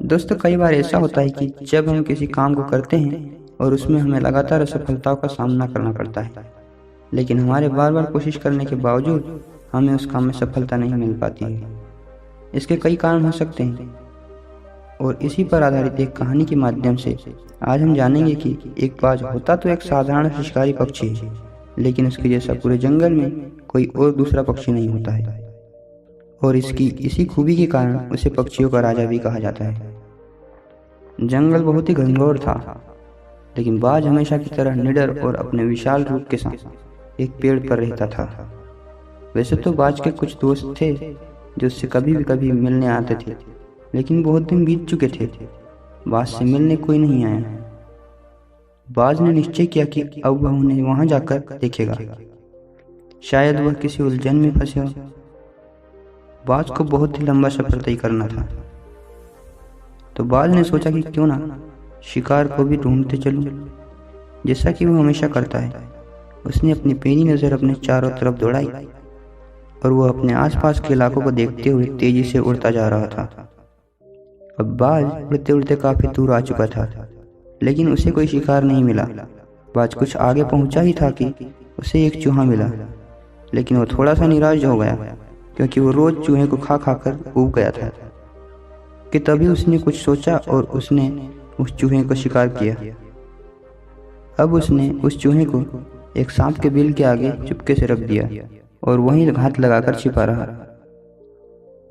दोस्तों, कई बार ऐसा होता है कि जब हम किसी काम को करते हैं और उसमें हमें लगातार असफलताओं का सामना करना पड़ता है, लेकिन हमारे बार बार कोशिश करने के बावजूद हमें उस काम में सफलता नहीं मिल पाती है। इसके कई कारण हो सकते हैं और इसी पर आधारित एक कहानी के माध्यम से आज हम जानेंगे कि एक बाज होता तो एक साधारण शिकारी पक्षी है, लेकिन उसके जैसा पूरे जंगल में कोई और दूसरा पक्षी नहीं होता है और इसकी इसी खूबी के कारण उसे पक्षियों का राजा भी कहा जाता है। जंगल बहुत ही घनघोर था, लेकिन बाज हमेशा की तरह निडर और अपने विशाल रूप के साथ एक पेड़ पर रहता था। वैसे तो बाज के कुछ दोस्त थे जो उससे कभी मिलने आते थे, लेकिन बहुत दिन बीत चुके थे, बाज से मिलने कोई नहीं आया। बाज ने निश्चय किया कि अब वह उन्हें वहां जाकर देखेगा, शायद वह किसी उलझन में फंसे हो। बाज को बहुत ही लंबा सफर तय करना था, तो बाज ने सोचा कि क्यों ना शिकार को भी ढूंढते चलूं, जैसा कि वो हमेशा करता है। उसने अपनी पैनी नजर अपने चारों तरफ दौड़ाई और वो अपने आसपास के इलाकों को देखते हुए तेजी से उड़ता जा रहा था। अब बाज उड़ते उड़ते काफी दूर आ चुका था, लेकिन उसे कोई शिकार नहीं मिला। बाज कुछ आगे पहुंचा ही था कि उसे एक चूहा मिला, लेकिन वो थोड़ा सा निराश हो गया क्योंकि वो रोज चूहे को खा खाकर ऊब गया था। कि तभी उसने कुछ सोचा और उसने उस चूहे को शिकार किया। अब उसने उस चूहे को एक सांप के बिल के आगे चुपके से रख दिया और वहीं घात लगाकर छिपा रहा।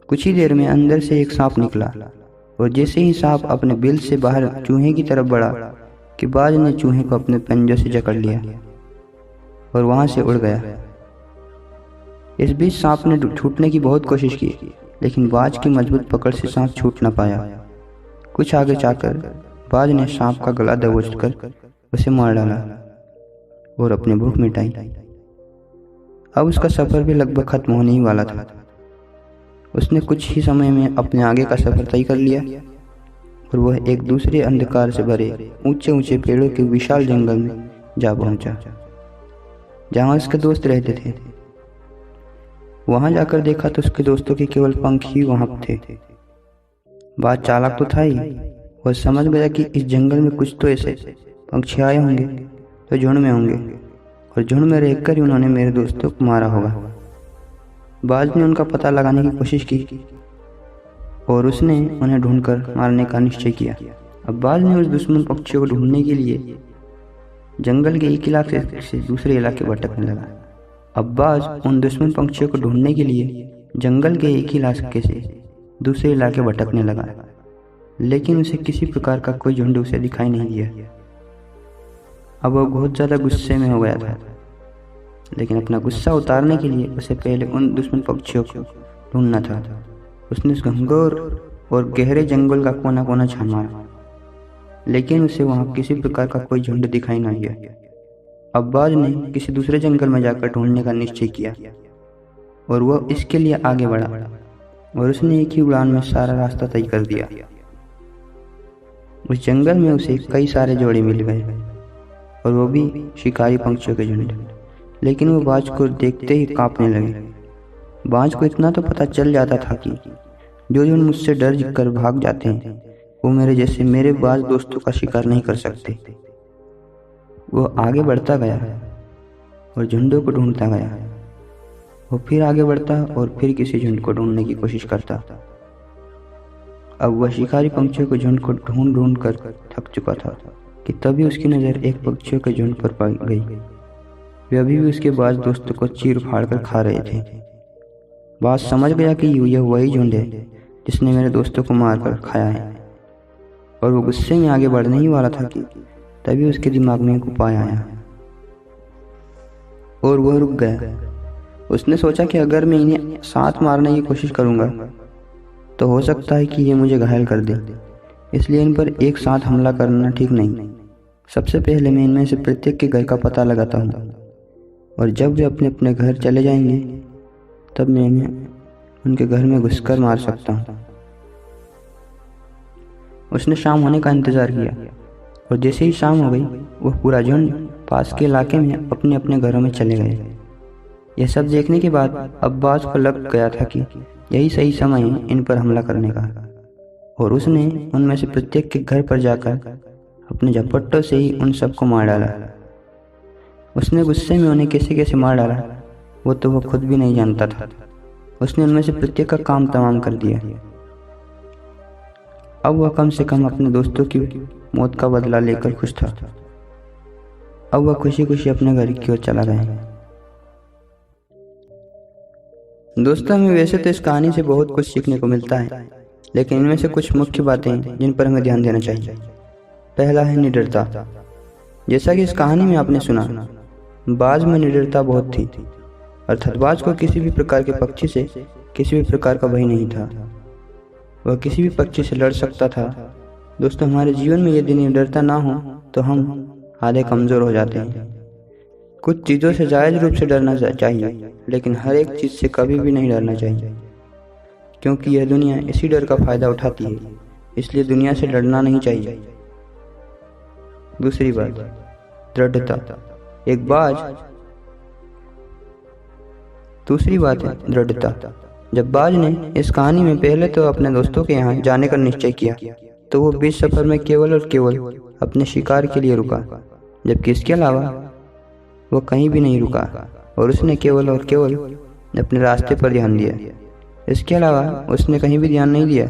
कुछ ही देर में अंदर से एक सांप निकला और जैसे ही सांप अपने बिल से बाहर चूहे की तरफ बढ़ा कि बाज ने चूहे को अपने पंजों से जकड़ लिया और वहां से उड़ गया। इस बीच सांप ने छूटने की बहुत कोशिश की, लेकिन बाज की मजबूत पकड़ से सांप छूट न पाया। कुछ आगे जाकर बाज ने सांप का गला दबोचकर उसे मार डाला और अपनी भूख मिटाई। अब उसका सफर भी लगभग खत्म होने ही वाला था। उसने कुछ ही समय में अपने आगे का सफर तय कर लिया और वह एक दूसरे अंधकार से भरे ऊंचे ऊंचे पेड़ों के विशाल जंगल में जा पहुंचा, जहां उसके दोस्त रहते थे। वहां जाकर देखा तो उसके दोस्तों के केवल पंख ही वहां थे। बाज चालाक तो था ही, वह समझ गया कि इस जंगल में कुछ तो ऐसे पक्षी आए होंगे तो झुंड में होंगे और झुंड में रहकर ही उन्होंने मेरे दोस्तों को मारा होगा। बाज ने उनका पता लगाने की कोशिश की और उसने उन्हें ढूंढकर मारने का निश्चय किया। अब बाज ने उस दुश्मन पक्षियों को ढूंढने के लिए जंगल के एक इलाके से दूसरे इलाके भटकने लगा। अब बाज उन दुश्मन पक्षियों को ढूंढने के लिए जंगल के एक ही इलाके से दूसरे इलाके भटकने लगा, लेकिन उसे किसी प्रकार का कोई झुंड उसे दिखाई नहीं दिया। अब वह बहुत ज्यादा गुस्से में हो गया था, लेकिन अपना गुस्सा उतारने के लिए उसे पहले उन दुश्मन पक्षियों को ढूंढना था। उसने उस घंघोर और गहरे जंगल का कोना कोना छान मारा, लेकिन उसे वहां किसी प्रकार का कोई झुंड दिखाई नहीं दिया। अब बाज ने किसी दूसरे जंगल में जाकर ढूंढने का निश्चय किया और वह इसके लिए आगे बढ़ा और उसने एक ही उड़ान में सारा रास्ता तय कर दिया। उस जंगल में उसे कई सारे जोड़े मिल गए और वो भी शिकारी पक्षियों के झुंड, लेकिन वो बाज को देखते ही कांपने लगे। बाज को इतना तो पता चल जाता था कि जो झुंड मुझसे डर कर भाग जाते हैं वो मेरे जैसे मेरे बाज दोस्तों का शिकार नहीं कर सकते। वो आगे बढ़ता गया और झुंडों को ढूंढता गया। वो फिर आगे बढ़ता और फिर किसी झुंड को ढूंढने की कोशिश करता। अब वह शिकारी पक्षियों के झुंड को ढूंढ ढूंढ कर थक चुका था कि तभी उसकी नजर एक पक्षियों के झुंड पर पड़ गई। वे अभी भी उसके बाज दोस्तों को चीर फाड़ कर खा रहे थे। बाज समझ गया कि यह वही झुंड है जिसने मेरे दोस्तों को मार कर खाया है, और वो गुस्से में आगे बढ़ने ही वाला था कि तभी उसके दिमाग में एक उपाय आया और वह रुक गया। उसने सोचा कि अगर मैं इन्हें साथ मारने की कोशिश करूंगा तो हो सकता है कि ये मुझे घायल कर दे, इसलिए इन पर एक साथ हमला करना ठीक नहीं। सबसे पहले मैं इनमें से प्रत्येक के घर का पता लगाता हूँ और जब वे अपने अपने घर चले जाएंगे तब मैं इन्हें उनके घर में घुसकर मार सकता हूँ। उसने शाम होने का इंतजार किया और जैसे ही शाम हो गई वह पूरा झुंड पास के इलाके में अपने अपने घरों में चले गए। यह सब देखने के बाद अब बाज को लग गया था कि यही सही समय है इन पर हमला करने का। और उसने उनमें से प्रत्येक के घर पर जाकर अपने झपट्टों से ही उन सबको मार डाला। उसने गुस्से में उन्हें कैसे कैसे मार डाला वो तो वो खुद भी नहीं जानता था। उसने उनमें से प्रत्येक का काम तमाम कर दिया। अब वह कम से कम अपने दोस्तों की मौत का बदला लेकर खुश था। अब वह खुशी खुशी अपने घर की ओर चला गया। दोस्तों, हमें वैसे तो इस कहानी से बहुत कुछ सीखने को मिलता है, लेकिन इनमें से कुछ मुख्य बातें हैं जिन पर हमें ध्यान देना चाहिए। पहला है निडरता। जैसा कि इस कहानी में आपने सुना, बाज में निडरता बहुत थी, अर्थात बाज को किसी भी प्रकार के पक्षी से किसी भी प्रकार का भय नहीं था। वह किसी भी पक्षी से लड़ सकता था। दोस्तों, हमारे जीवन में यदि निडरता ना हो तो हम आधे कमज़ोर हो जाते हैं। कुछ चीज़ों से जायज़ रूप से डरना चाहिए, लेकिन हर एक चीज़ से कभी भी नहीं डरना चाहिए, क्योंकि यह दुनिया इसी डर का फ़ायदा उठाती है। इसलिए दुनिया से डरना नहीं चाहिए। दूसरी बात, दृढ़ता। दूसरी बात है दृढ़ता। जब बाज ने इस कहानी में पहले तो अपने दोस्तों के यहाँ जाने का निश्चय किया, तो वो बीच सफर में केवल और केवल अपने शिकार के लिए रुका, जबकि इसके अलावा वो कहीं भी नहीं रुका और उसने केवल और केवल अपने रास्ते पर ध्यान दिया। इसके अलावा उसने कहीं भी ध्यान नहीं दिया।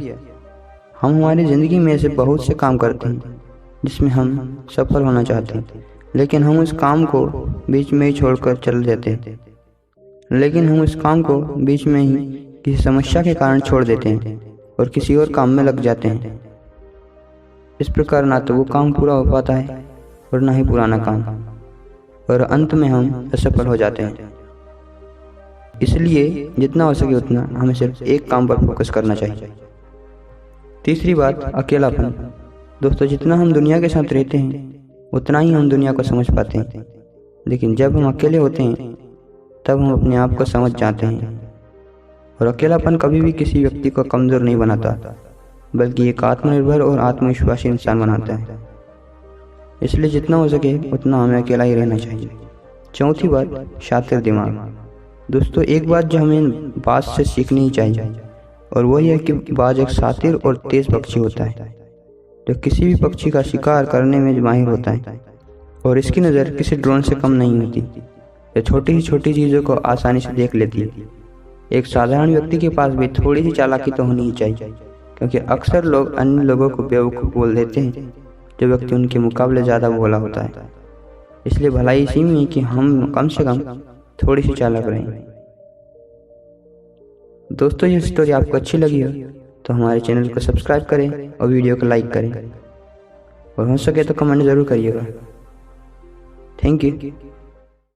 हम हमारी ज़िंदगी में ऐसे बहुत से काम करते हैं जिसमें हम सफल होना चाहते हैं, लेकिन हम उस काम को बीच में ही छोड़कर चल देते हैं। किसी समस्या के कारण छोड़ देते हैं और किसी और काम में लग जाते हैं। इस प्रकार ना तो वो काम पूरा हो पाता है और ना ही पुराना काम, और अंत में हम असफल हो जाते हैं। इसलिए जितना हो सके उतना हमें सिर्फ एक काम पर फोकस करना चाहिए। तीसरी बात, अकेलापन। दोस्तों, जितना हम दुनिया के साथ रहते हैं उतना ही हम दुनिया को समझ पाते हैं, लेकिन जब हम अकेले होते हैं तब हम अपने आप को समझ जाते हैं। और अकेलापन कभी भी किसी व्यक्ति को कमज़ोर नहीं बनाता, बल्कि एक आत्मनिर्भर और आत्मविश्वासी इंसान बनाता है। इसलिए जितना हो सके उतना हमें अकेला ही रहना चाहिए। चौथी बात, शातिर दिमाग। दोस्तों, एक बात जो हमें बाज से सीखनी ही चाहिए, और वही है कि बाज एक शातिर और तेज पक्षी होता है जो किसी भी पक्षी का शिकार करने में माहिर होता है, और इसकी नज़र किसी ड्रोन से कम नहीं होती। यह छोटी ही छोटी चीज़ों को आसानी से देख लेती है। एक साधारण व्यक्ति के पास भी थोड़ी सी चालाकी तो होनी ही चाहिए, क्योंकि अक्सर लोग अन्य लोगों को बेवकूफ़ बोल देते हैं जो व्यक्ति उनके मुकाबले ज़्यादा भोला होता है। इसलिए भलाई इसी में है कि हम कम से कम थोड़ी सी चालाक रहें। दोस्तों, ये स्टोरी आपको अच्छी लगी हो तो हमारे चैनल को सब्सक्राइब करें और वीडियो को लाइक करें, और हो सके तो कमेंट ज़रूर करिएगा। Thank you.